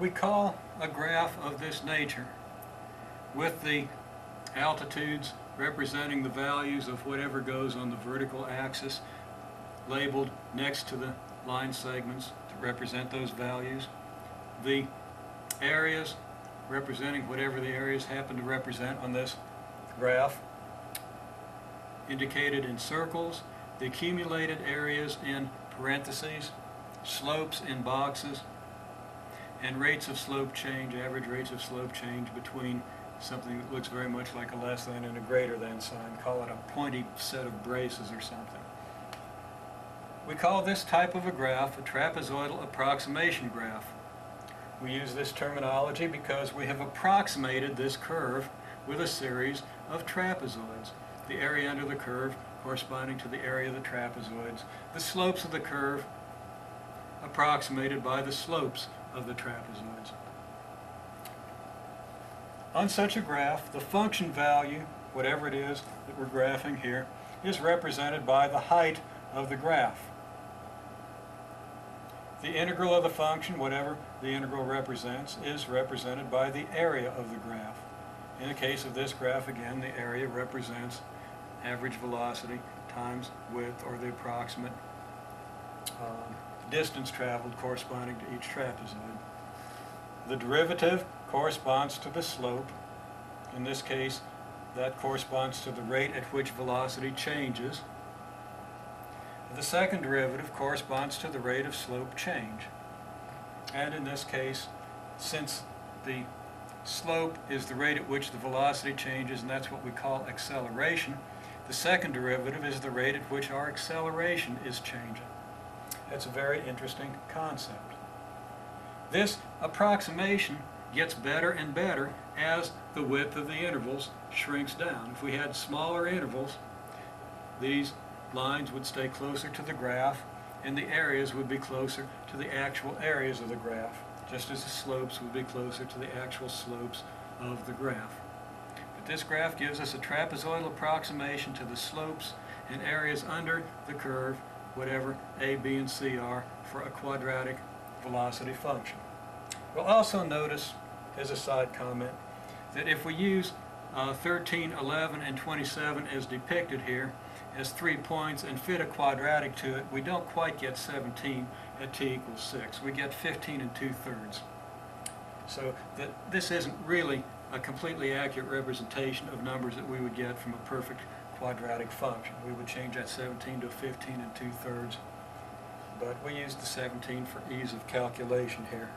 We call a graph of this nature, with the altitudes representing the values of whatever goes on the vertical axis, labeled next to the line segments to represent those values. The areas representing whatever the areas happen to represent on this graph, indicated in circles, the accumulated areas in parentheses, slopes in boxes, and rates of slope change, average rates of slope change between something that looks very much like a less than and a greater than sign. Call it a pointy set of braces or something. We call this type of a graph a trapezoidal approximation graph. We use this terminology because we have approximated this curve with a series of trapezoids. The area under the curve corresponding to the area of the trapezoids. The slopes of the curve approximated by the slopes of the trapezoids. On such a graph, the function value, whatever it is that we're graphing here, is represented by the height of the graph. The integral of the function, whatever the integral represents, is represented by the area of the graph. In the case of this graph, again, the area represents average velocity times width, or the approximate distance traveled corresponding to each trapezoid. The derivative corresponds to the slope. In this case, that corresponds to the rate at which velocity changes. The second derivative corresponds to the rate of slope change. And in this case, since the slope is the rate at which the velocity changes, and that's what we call acceleration, the second derivative is the rate at which our acceleration is changing. That's a very interesting concept. This approximation gets better and better as the width of the intervals shrinks down. If we had smaller intervals, these lines would stay closer to the graph and the areas would be closer to the actual areas of the graph, just as the slopes would be closer to the actual slopes of the graph. But this graph gives us a trapezoidal approximation to the slopes and areas under the curve, whatever A, B, and C are, for a quadratic velocity function. We'll also notice, as a side comment, that if we use 13, 11, and 27 as depicted here as 3 points and fit a quadratic to it, we don't quite get 17 at t equals 6. We get 15 2/3. So this isn't really a completely accurate representation of numbers that we would get from a perfect quadratic function. We would change that 17 to 15 2/3, but we use the 17 for ease of calculation here.